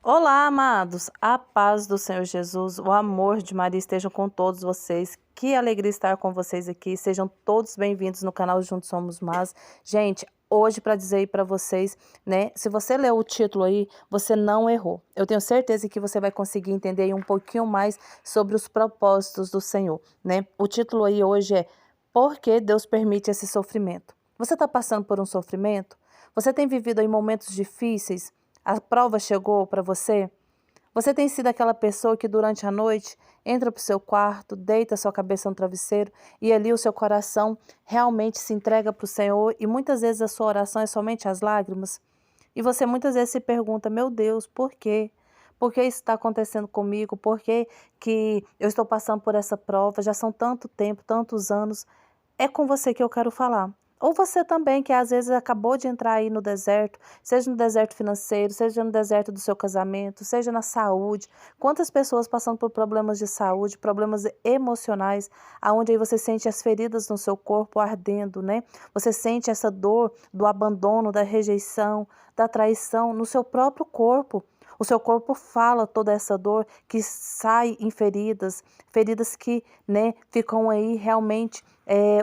Olá, amados! A paz do Senhor Jesus, o amor de Maria estejam com todos vocês. Que alegria estar com vocês aqui. Sejam todos bem-vindos no canal Juntos Somos Mais. Gente, hoje para dizer aí para vocês, né? Se você leu o título aí, você não errou. Eu tenho certeza que você vai conseguir entender aí um pouquinho mais sobre os propósitos do Senhor, né? O título aí hoje é Por que Deus permite esse sofrimento? Você está passando por um sofrimento? Você tem vivido aí momentos difíceis? A prova chegou para você? Você tem sido aquela pessoa que durante a noite entra para o seu quarto, deita sua cabeça no travesseiro e ali o seu coração realmente se entrega para o Senhor e muitas vezes a sua oração é somente as lágrimas? E você muitas vezes se pergunta, meu Deus, por quê? Por que isso está acontecendo comigo? Por que eu estou passando por essa prova? Já são tanto tempo, tantos anos. É com você que eu quero falar. Ou você também, que às vezes acabou de entrar aí no deserto, seja no deserto financeiro, seja no deserto do seu casamento, seja na saúde. Quantas pessoas passando por problemas de saúde, problemas emocionais, aonde aí você sente as feridas no seu corpo ardendo, né? Você sente essa dor do abandono, da rejeição, da traição no seu próprio corpo. O seu corpo fala toda essa dor que sai em feridas, feridas que, né, ficam aí realmente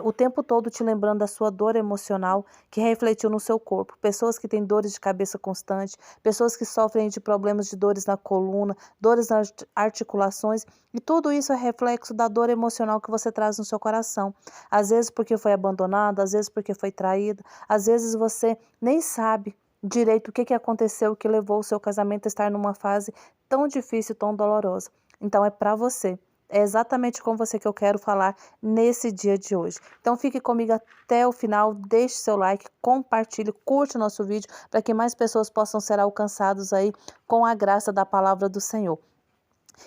o tempo todo te lembrando da sua dor emocional que refletiu no seu corpo. Pessoas que têm dores de cabeça constante, pessoas que sofrem de problemas de dores na coluna, dores nas articulações, e tudo isso é reflexo da dor emocional que você traz no seu coração. Às vezes porque foi abandonado, às vezes porque foi traído, às vezes você nem sabe direito o que aconteceu que levou o seu casamento a estar numa fase tão difícil, tão dolorosa. Então é para você. É exatamente com você que eu quero falar nesse dia de hoje. Então fique comigo até o final, deixe seu like, compartilhe, curte o nosso vídeo para que mais pessoas possam ser alcançadas aí com a graça da palavra do Senhor.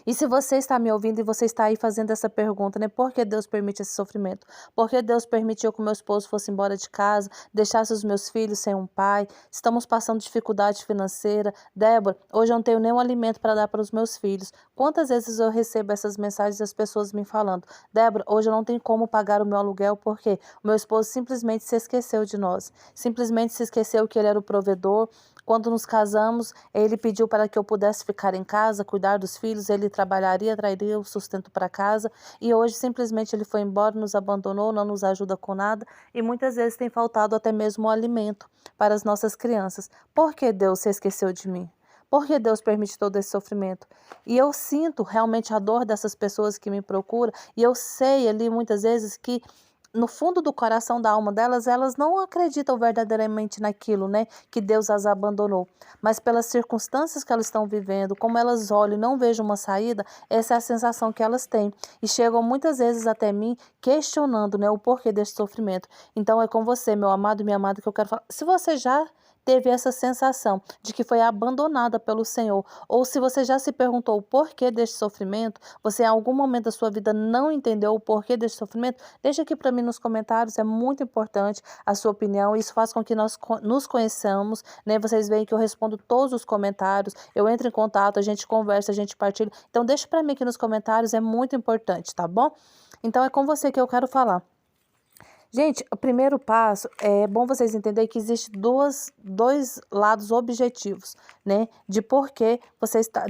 E se você está me ouvindo e você está aí fazendo essa pergunta, né? Por que Deus permite esse sofrimento? Por que Deus permitiu que o meu esposo fosse embora de casa, deixasse os meus filhos sem um pai? Estamos passando dificuldade financeira. Débora, hoje eu não tenho nenhum alimento para dar para os meus filhos. Quantas vezes eu recebo essas mensagens das pessoas me falando, Débora, hoje eu não tenho como pagar o meu aluguel porque o meu esposo simplesmente se esqueceu de nós. Simplesmente se esqueceu que ele era o provedor. Quando nos casamos, ele pediu para que eu pudesse ficar em casa, cuidar dos filhos, ele trabalharia, traria o sustento para casa, e hoje simplesmente ele foi embora, nos abandonou, não nos ajuda com nada, e muitas vezes tem faltado até mesmo o alimento para as nossas crianças. Por que Deus se esqueceu de mim? Por que Deus permite todo esse sofrimento? E eu sinto realmente a dor dessas pessoas que me procuram, e eu sei ali muitas vezes que no fundo do coração da alma delas, elas não acreditam verdadeiramente naquilo, né? Que Deus as abandonou. Mas pelas circunstâncias que elas estão vivendo, como elas olham e não vejam uma saída, essa é a sensação que elas têm. E chegam muitas vezes até mim questionando, né, o porquê desse sofrimento. Então é com você, meu amado e minha amada, que eu quero falar. Se você já teve essa sensação de que foi abandonada pelo Senhor, ou se você já se perguntou o porquê deste sofrimento, você em algum momento da sua vida não entendeu o porquê deste sofrimento, deixa aqui para mim nos comentários, é muito importante a sua opinião, isso faz com que nós nos conheçamos, né? Vocês veem que eu respondo todos os comentários, eu entro em contato, a gente conversa, a gente partilha, então deixa para mim aqui nos comentários, é muito importante, tá bom? Então é com você que eu quero falar. Gente, o primeiro passo é bom vocês entenderem que existe dois lados objetivos, né? De por que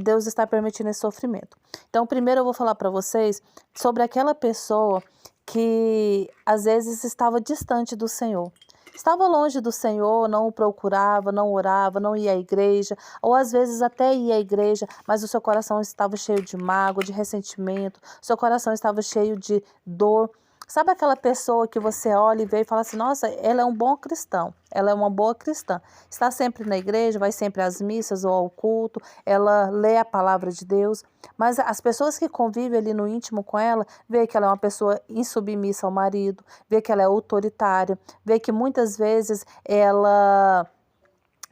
Deus está permitindo esse sofrimento. Então, primeiro eu vou falar para vocês sobre aquela pessoa que às vezes estava distante do Senhor. Estava longe do Senhor, não o procurava, não orava, não ia à igreja, ou às vezes até ia à igreja, mas o seu coração estava cheio de mágoa, de ressentimento, seu coração estava cheio de dor. Sabe aquela pessoa que você olha e vê e fala assim, nossa, ela é um bom cristão, ela é uma boa cristã. Está sempre na igreja, vai sempre às missas ou ao culto, ela lê a palavra de Deus, mas as pessoas que convivem ali no íntimo com ela, vê que ela é uma pessoa insubmissa ao marido, vê que ela é autoritária, vê que muitas vezes ela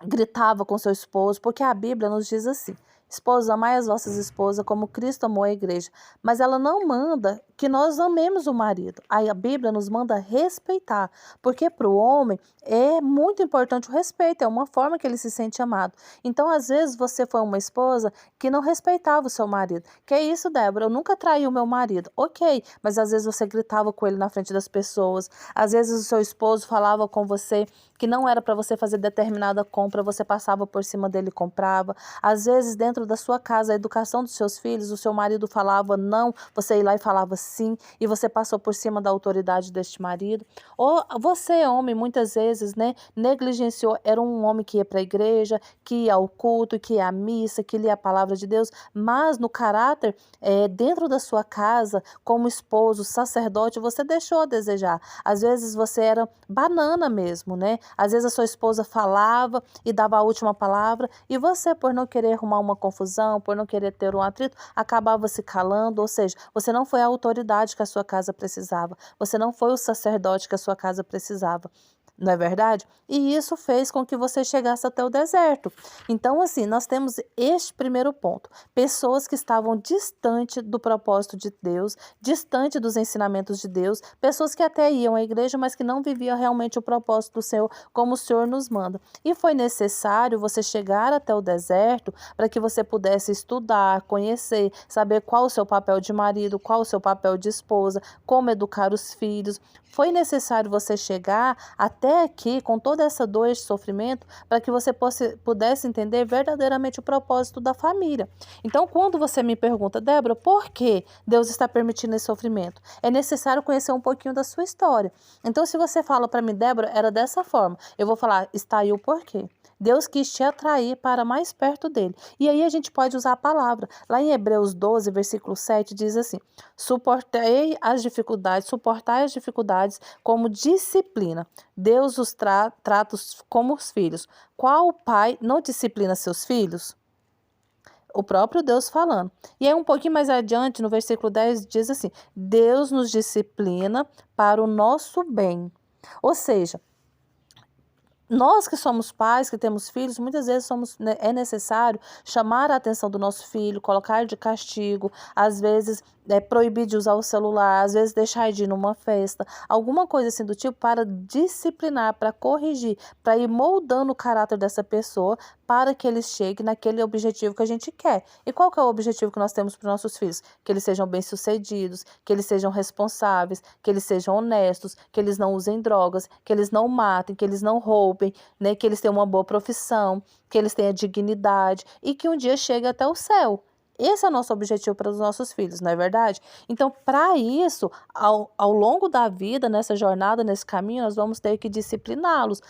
gritava com seu esposo, porque a Bíblia nos diz assim, esposos, amai as vossas esposas como Cristo amou a igreja. Mas ela não manda que nós amemos o marido. Aí a Bíblia nos manda respeitar, porque para o homem é muito importante o respeito, é uma forma que ele se sente amado. Então, às vezes, você foi uma esposa que não respeitava o seu marido. Que é isso, Débora? Eu nunca traí o meu marido. Ok, mas às vezes você gritava com ele na frente das pessoas, às vezes o seu esposo falava com você que não era para você fazer determinada compra, você passava por cima dele e comprava. Às vezes, dentro da sua casa, a educação dos seus filhos, o seu marido falava não, você ia lá e falava sim, e você passou por cima da autoridade deste marido. Ou você, homem, muitas vezes, né, negligenciou, era um homem que ia para a igreja, que ia ao culto, que ia à missa, que lia a palavra de Deus, mas no caráter, dentro da sua casa, como esposo, sacerdote, você deixou a desejar. Às vezes você era banana mesmo, né? Às vezes a sua esposa falava e dava a última palavra, e você, por não querer arrumar uma confusão, por não querer ter um atrito, acabava se calando, ou seja, você não foi a autoridade que a sua casa precisava, você não foi o sacerdote que a sua casa precisava. Não é verdade? E isso fez com que você chegasse até o deserto. Então, assim, nós temos este primeiro ponto. Pessoas que estavam distante do propósito de Deus, distante dos ensinamentos de Deus, pessoas que até iam à igreja, mas que não viviam realmente o propósito do Senhor, como o Senhor nos manda. E foi necessário você chegar até o deserto para que você pudesse estudar, conhecer, saber qual o seu papel de marido, qual o seu papel de esposa, como educar os filhos. Foi necessário você chegar até aqui com toda essa dor e sofrimento para que você pudesse entender verdadeiramente o propósito da família. Então, quando você me pergunta, Débora, por que Deus está permitindo esse sofrimento? É necessário conhecer um pouquinho da sua história. Então, se você fala para mim, Débora, era dessa forma, eu vou falar, está aí o porquê. Deus quis te atrair para mais perto dele. E aí a gente pode usar a palavra. Lá em Hebreus 12, versículo 7, diz assim: suportai as dificuldades como disciplina. Deus os trata como os filhos. Qual pai não disciplina seus filhos? O próprio Deus falando. E aí um pouquinho mais adiante, no versículo 10, diz assim: Deus nos disciplina para o nosso bem. Ou seja, nós que somos pais, que temos filhos, muitas vezes é necessário chamar a atenção do nosso filho, colocar de castigo, às vezes proibir de usar o celular, às vezes deixar de ir numa festa, alguma coisa assim do tipo para disciplinar, para corrigir, para ir moldando o caráter dessa pessoa para que eles cheguem naquele objetivo que a gente quer. E qual que é o objetivo que nós temos para os nossos filhos? Que eles sejam bem-sucedidos, que eles sejam responsáveis, que eles sejam honestos, que eles não usem drogas, que eles não matem, que eles não roubem, né? Que eles tenham uma boa profissão, que eles tenham dignidade e que um dia chegue até o céu. Esse é o nosso objetivo para os nossos filhos, não é verdade? Então, para isso, ao longo da vida, nessa jornada, nesse caminho, nós vamos ter que discipliná-los.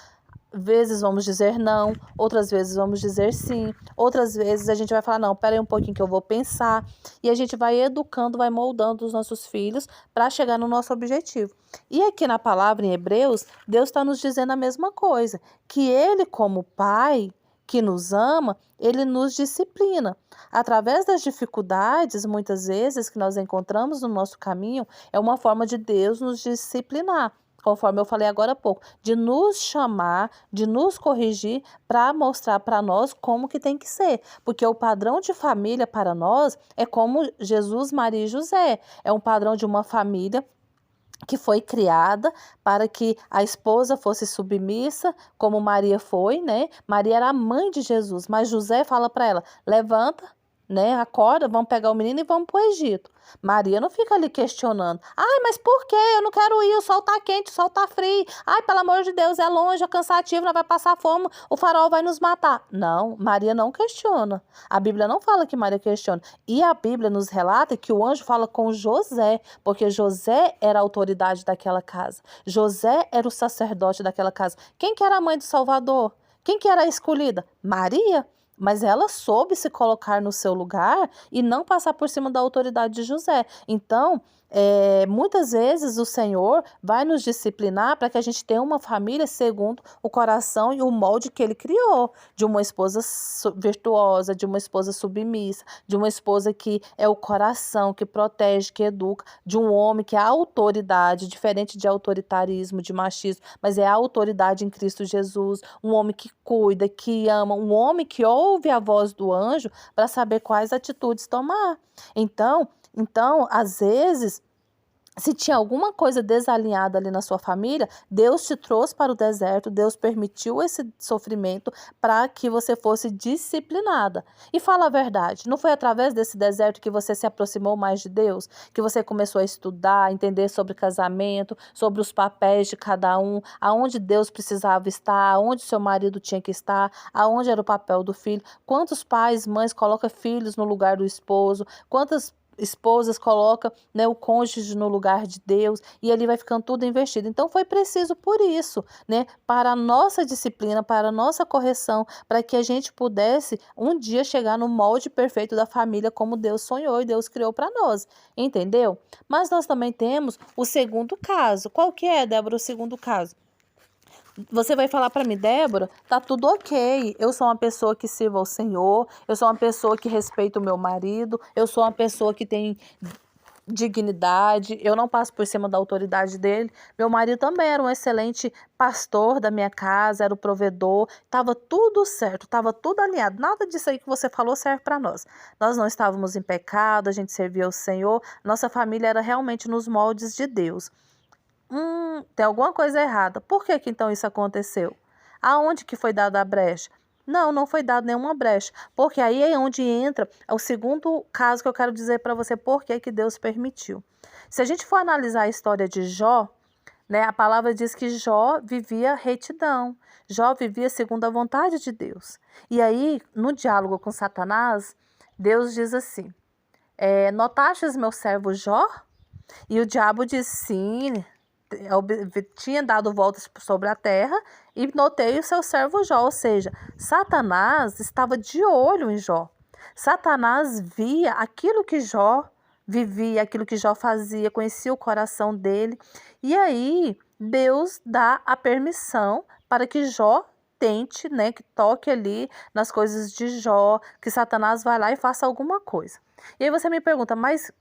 Vezes vamos dizer não, outras vezes vamos dizer sim, outras vezes a gente vai falar, não, pera aí um pouquinho que eu vou pensar, e a gente vai educando, vai moldando os nossos filhos para chegar no nosso objetivo. E aqui na palavra em Hebreus, Deus está nos dizendo a mesma coisa, que Ele como Pai, que nos ama, Ele nos disciplina. Através das dificuldades, muitas vezes, que nós encontramos no nosso caminho, é uma forma de Deus nos disciplinar, conforme eu falei agora há pouco, de nos chamar, de nos corrigir para mostrar para nós como que tem que ser. Porque o padrão de família para nós é como Jesus, Maria e José. É um padrão de uma família que foi criada para que a esposa fosse submissa, como Maria foi, né? Maria era a mãe de Jesus, mas José fala para ela, levanta, né? Acorda, vamos pegar o menino e vamos para o Egito. Maria não fica ali questionando. Ai, mas por quê? Eu não quero ir, o sol tá quente, o sol tá frio. Ai, pelo amor de Deus, é longe, é cansativo, nós vai passar fome, o farol vai nos matar. Não, Maria não questiona. A Bíblia não fala que Maria questiona. E a Bíblia nos relata que o anjo fala com José, porque José era a autoridade daquela casa. José era o sacerdote daquela casa. Quem que era a mãe do Salvador? Quem que era a escolhida? Maria. Mas ela soube se colocar no seu lugar e não passar por cima da autoridade de José. Então, muitas vezes o Senhor vai nos disciplinar para que a gente tenha uma família segundo o coração e o molde que Ele criou. De uma esposa virtuosa, de uma esposa submissa, de uma esposa que é o coração, que protege, que educa, de um homem que é a autoridade, diferente de autoritarismo, de machismo, mas é a autoridade em Cristo Jesus, um homem que cuida, que ama, um homem que ouve a voz do anjo para saber quais atitudes tomar. Então, às vezes, Se tinha alguma coisa desalinhada ali na sua família, Deus te trouxe para o deserto, Deus permitiu esse sofrimento para que você fosse disciplinada. E fala a verdade, não foi através desse deserto que você se aproximou mais de Deus? Que você começou a estudar, entender sobre casamento, sobre os papéis de cada um, aonde Deus precisava estar, aonde seu marido tinha que estar, aonde era o papel do filho. Quantos pais, mães colocam filhos no lugar do esposo? Quantas esposas colocam, né, o cônjuge no lugar de Deus, e ali vai ficando tudo investido. Então foi preciso por isso, né, para a nossa disciplina, para a nossa correção, para que a gente pudesse um dia chegar no molde perfeito da família como Deus sonhou e Deus criou para nós, entendeu? Mas nós também temos o segundo caso. Qual que é, Débora, o segundo caso? Você vai falar para mim, Débora, tá tudo ok. Eu sou uma pessoa que sirva ao Senhor, eu sou uma pessoa que respeita o meu marido, eu sou uma pessoa que tem dignidade, eu não passo por cima da autoridade dele. Meu marido também era um excelente pastor da minha casa, era o provedor, estava tudo certo, estava tudo alinhado. Nada disso aí que você falou serve para nós. Nós não estávamos em pecado, a gente servia ao Senhor, nossa família era realmente nos moldes de Deus. Tem alguma coisa errada. Por que que então isso aconteceu? Aonde que foi dada a brecha? Não, não foi dada nenhuma brecha, porque aí é onde entra o segundo caso que eu quero dizer para você por que que Deus permitiu. Se a gente for analisar a história de Jó, né, a palavra diz que Jó vivia retidão, Jó vivia segundo a vontade de Deus. E aí, no diálogo com Satanás, Deus diz assim, notastes meu servo Jó? E o diabo diz sim, tinha dado voltas sobre a terra e notei o seu servo Jó, ou seja, Satanás estava de olho em Jó. Satanás via aquilo que Jó vivia, aquilo que Jó fazia, conhecia o coração dele. E aí Deus dá a permissão para que Jó tente, né, que toque ali nas coisas de Jó, que Satanás vá lá e faça alguma coisa. E aí você me pergunta, mas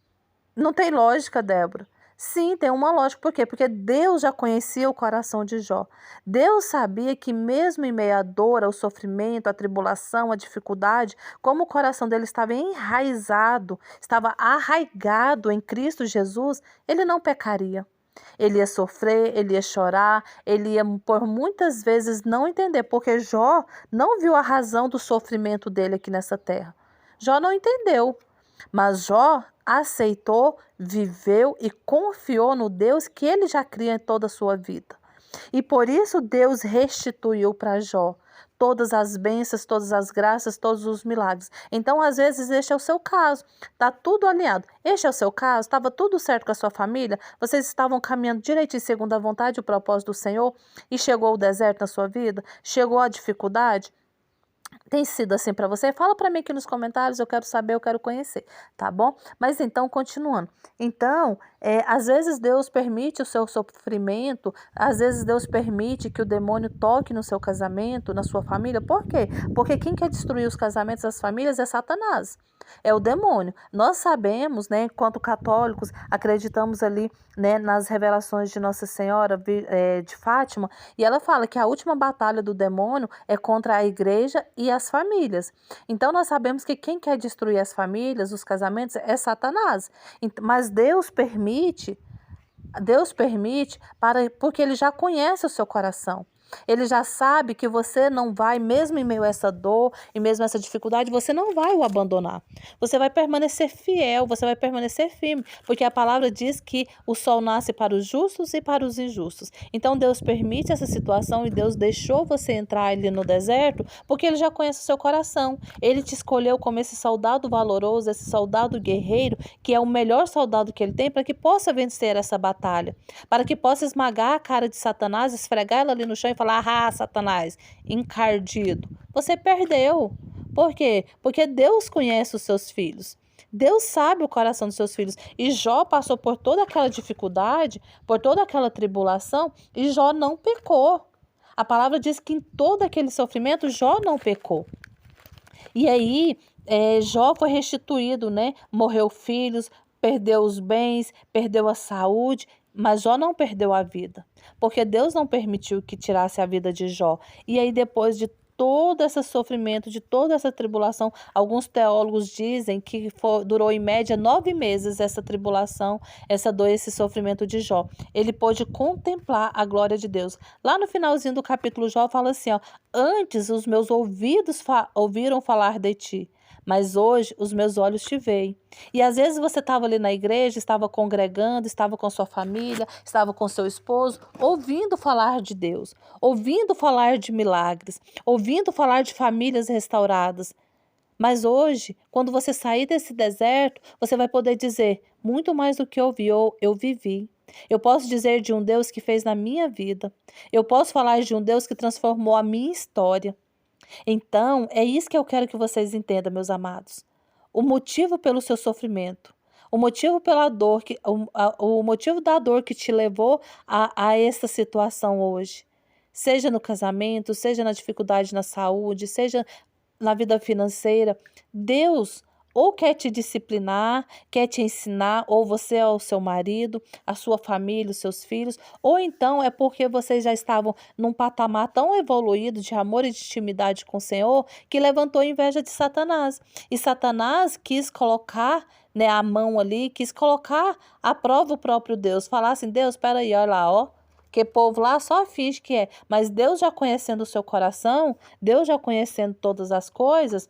não tem lógica, Débora? Sim, tem uma lógica. Por quê? Porque Deus já conhecia o coração de Jó. Deus sabia que mesmo em meio à dor, ao sofrimento, à tribulação, à dificuldade, como o coração dele estava enraizado, estava arraigado em Cristo Jesus, ele não pecaria. Ele ia sofrer, ele ia chorar, ele ia por muitas vezes não entender, porque Jó não viu a razão do sofrimento dele aqui nessa terra. Jó não entendeu. Mas Jó aceitou, viveu e confiou no Deus que ele já cria em toda a sua vida. E por isso Deus restituiu para Jó todas as bênçãos, todas as graças, todos os milagres. Então, às vezes, este é o seu caso. Está tudo alinhado. Este é o seu caso? Estava tudo certo com a sua família? Vocês estavam caminhando direitinho segundo a vontade e o propósito do Senhor? E chegou o deserto na sua vida? Chegou a dificuldade? Tem sido assim para você? Fala para mim aqui nos comentários, eu quero saber, eu quero conhecer, tá bom? Mas então, continuando. Então, às vezes Deus permite o seu sofrimento, às vezes Deus permite que o demônio toque no seu casamento, na sua família. Por quê? Porque quem quer destruir os casamentos das famílias é Satanás. É o demônio. Nós sabemos, né, enquanto católicos, acreditamos ali, né, nas revelações de Nossa Senhora de Fátima, e ela fala que a última batalha do demônio é contra a igreja e as famílias. Então nós sabemos que quem quer destruir as famílias, os casamentos, é Satanás. Mas Deus permite porque ele já conhece o seu coração. Ele já sabe que você não vai, mesmo em meio a essa dor e mesmo a essa dificuldade, você não vai o abandonar. Você vai permanecer fiel, você vai permanecer firme, porque a palavra diz que o sol nasce para os justos e para os injustos. Então Deus permite essa situação e Deus deixou você entrar ali no deserto, porque ele já conhece o seu coração. Ele te escolheu como esse soldado valoroso, esse soldado guerreiro, que é o melhor soldado que ele tem, para que possa vencer essa batalha, para que possa esmagar a cara de Satanás, esfregar ela ali no chão e falar: ah, Satanás, encardido, você perdeu. Por quê? Porque Deus conhece os seus filhos. Deus sabe o coração dos seus filhos. E Jó passou por toda aquela dificuldade, por toda aquela tribulação, e Jó não pecou. A palavra diz que em todo aquele sofrimento, Jó não pecou. E aí, Jó foi restituído, né? Morreu filhos, perdeu os bens, perdeu a saúde, mas Jó não perdeu a vida, porque Deus não permitiu que tirasse a vida de Jó. E aí, depois de todo esse sofrimento, de toda essa tribulação. Alguns teólogos dizem que durou em média 9 meses essa tribulação, essa dor, esse sofrimento de Jó. Ele pôde contemplar a glória de Deus. Lá no finalzinho do capítulo, Jó fala assim, ó: antes os meus ouvidos ouviram falar de ti, mas hoje os meus olhos te veem. E às vezes você estava ali na igreja, estava congregando, estava com sua família, estava com seu esposo, ouvindo falar de Deus, ouvindo falar de milagres, ouvindo falar de famílias restauradas. Mas hoje, quando você sair desse deserto, você vai poder dizer: muito mais do que eu vivi. Eu posso dizer de um Deus que fez na minha vida. Eu posso falar de um Deus que transformou a minha história. Então, é isso que eu quero que vocês entendam, meus amados. O motivo pelo seu sofrimento, o motivo pela dor, o motivo da dor que te levou a essa situação hoje. Seja no casamento, seja na dificuldade na saúde, seja na vida financeira, Deus ou quer te disciplinar, quer te ensinar, ou você é o seu marido, a sua família, os seus filhos, ou então é porque vocês já estavam num patamar tão evoluído de amor e de intimidade com o Senhor que levantou a inveja de Satanás. E Satanás quis colocar, né, a mão ali, quis colocar à prova o próprio Deus, falar assim: Deus, espera aí, olha lá, ó. Que povo lá só finge que é, mas Deus já conhecendo o seu coração, Deus já conhecendo todas as coisas,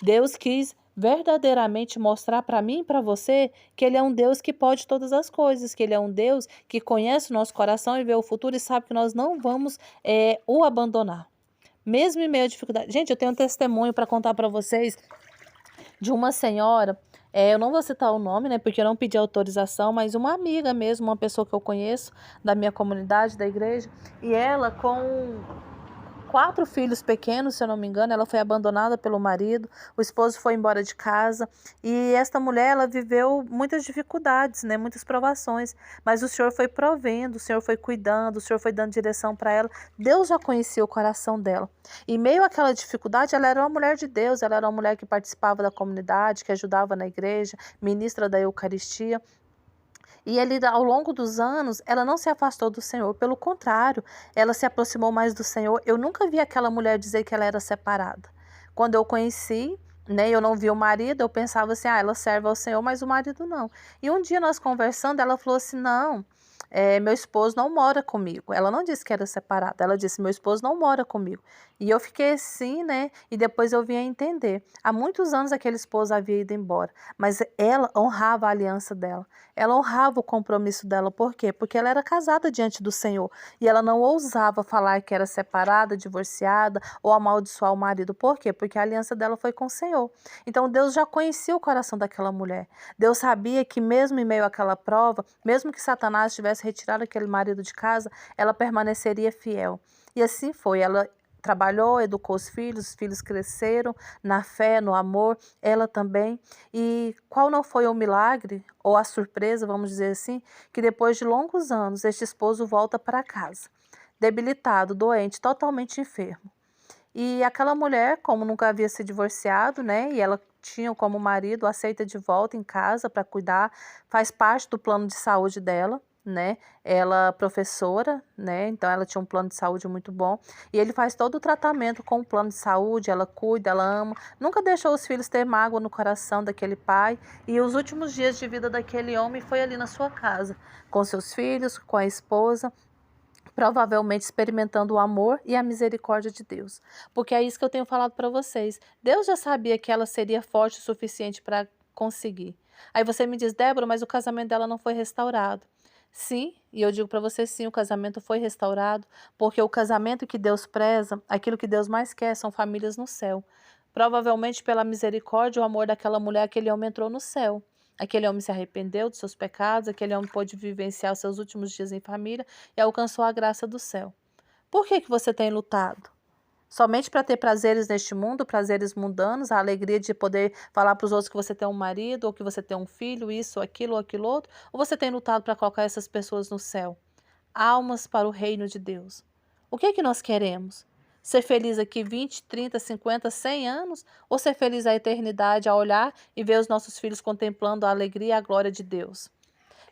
Deus quis verdadeiramente mostrar para mim e para você que Ele é um Deus que pode todas as coisas, que Ele é um Deus que conhece o nosso coração e vê o futuro e sabe que nós não vamos o abandonar. Mesmo em meio à dificuldade. Gente, eu tenho um testemunho para contar para vocês de uma senhora, eu não vou citar o nome, né, porque eu não pedi autorização, mas uma amiga mesmo, uma pessoa que eu conheço da minha comunidade, da igreja, e ela com 4 filhos pequenos, se eu não me engano, ela foi abandonada pelo marido, o esposo foi embora de casa, e esta mulher, ela viveu muitas dificuldades, né, muitas provações, mas o Senhor foi provendo, o Senhor foi cuidando, o Senhor foi dando direção para ela. Deus já conhecia o coração dela. E meio àquela dificuldade, ela era uma mulher de Deus, ela era uma mulher que participava da comunidade, que ajudava na igreja, ministra da Eucaristia. E ali, ao longo dos anos, ela não se afastou do Senhor, pelo contrário, ela se aproximou mais do Senhor. Eu nunca vi aquela mulher dizer que ela era separada. Quando eu conheci, né, eu não vi o marido, eu pensava assim, ela serve ao Senhor, mas o marido não. E um dia nós conversando, ela falou assim, não, meu esposo não mora comigo. Ela não disse que era separada, ela disse, meu esposo não mora comigo. E eu fiquei assim, né, e depois eu vim a entender. Há muitos anos aquele esposo havia ido embora, mas ela honrava a aliança dela. Ela honrava o compromisso dela. Por quê? Porque ela era casada diante do Senhor. E ela não ousava falar que era separada, divorciada ou amaldiçoar o marido. Por quê? Porque a aliança dela foi com o Senhor. Então Deus já conhecia o coração daquela mulher. Deus sabia que mesmo em meio àquela prova, mesmo que Satanás tivesse retirado aquele marido de casa, ela permaneceria fiel. E assim foi. Ela trabalhou, educou os filhos cresceram na fé, no amor, ela também. E qual não foi o milagre, ou a surpresa, vamos dizer assim, que depois de longos anos, este esposo volta para casa, debilitado, doente, totalmente enfermo. E aquela mulher, como nunca havia se divorciado, né, e ela tinha como marido, aceita de volta em casa para cuidar, faz parte do plano de saúde dela, né? Ela professora, né? Então ela tinha um plano de saúde muito bom. E ele faz todo o tratamento com o plano de saúde, ela cuida, ela ama. Nunca deixou os filhos ter mágoa no coração daquele pai. E os últimos dias de vida daquele homem foi ali na sua casa, com seus filhos, com a esposa, provavelmente experimentando o amor e a misericórdia de Deus. Porque é isso que eu tenho falado para vocês. Deus já sabia que ela seria forte o suficiente para conseguir. Aí você me diz, Débora, mas o casamento dela não foi restaurado. Sim, e eu digo para você, sim, o casamento foi restaurado, porque o casamento que Deus preza, aquilo que Deus mais quer, são famílias no céu. Provavelmente pela misericórdia e o amor daquela mulher, aquele homem entrou no céu. Aquele homem se arrependeu dos seus pecados, aquele homem pôde vivenciar os seus últimos dias em família e alcançou a graça do céu. Por que você tem lutado? Somente para ter prazeres neste mundo, prazeres mundanos, a alegria de poder falar para os outros que você tem um marido, ou que você tem um filho, isso, aquilo, ou aquilo outro? Ou você tem lutado para colocar essas pessoas no céu? Almas para o reino de Deus. O que é que nós queremos? Ser feliz aqui 20, 30, 50, 100 anos? Ou ser feliz a eternidade, a olhar e ver os nossos filhos contemplando a alegria e a glória de Deus?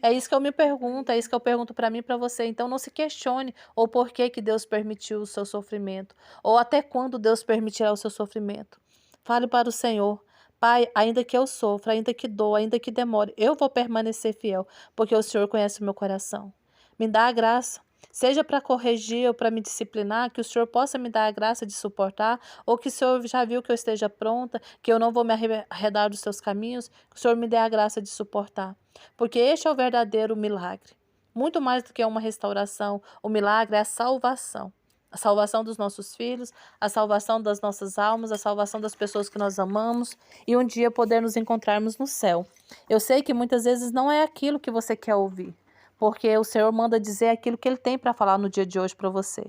É isso que eu me pergunto, é isso que eu pergunto para mim e para você. Então não se questione o porquê que Deus permitiu o seu sofrimento, ou até quando Deus permitirá o seu sofrimento. Fale para o Senhor. Pai, ainda que eu sofra, ainda que doa, ainda que demore, eu vou permanecer fiel, porque o Senhor conhece o meu coração. Me dá a graça, seja para corrigir ou para me disciplinar, que o Senhor possa me dar a graça de suportar, ou que o Senhor já viu que eu esteja pronta, que eu não vou me arredar dos seus caminhos, que o Senhor me dê a graça de suportar. Porque este é o verdadeiro milagre. Muito mais do que uma restauração, o milagre é a salvação. A salvação dos nossos filhos, a salvação das nossas almas, a salvação das pessoas que nós amamos e um dia poder nos encontrarmos no céu. Eu sei que muitas vezes não é aquilo que você quer ouvir, porque o Senhor manda dizer aquilo que Ele tem para falar no dia de hoje para você.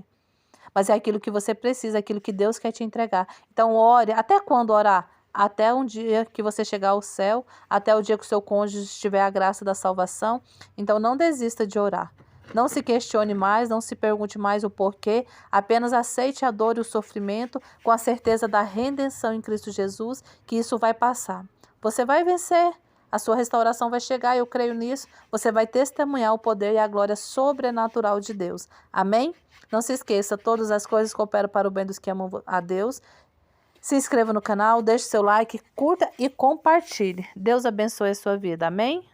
Mas é aquilo que você precisa, aquilo que Deus quer te entregar. Então ore. Até quando orar? Até um dia que você chegar ao céu, até o dia que o seu cônjuge tiver a graça da salvação. Então não desista de orar. Não se questione mais, não se pergunte mais o porquê, apenas aceite a dor e o sofrimento com a certeza da redenção em Cristo Jesus, que isso vai passar. Você vai vencer, a sua restauração vai chegar, eu creio nisso. Você vai testemunhar o poder e a glória sobrenatural de Deus. Amém? Não se esqueça, todas as coisas cooperam para o bem dos que amam a Deus. Se inscreva no canal, deixe seu like, curta e compartilhe. Deus abençoe a sua vida. Amém?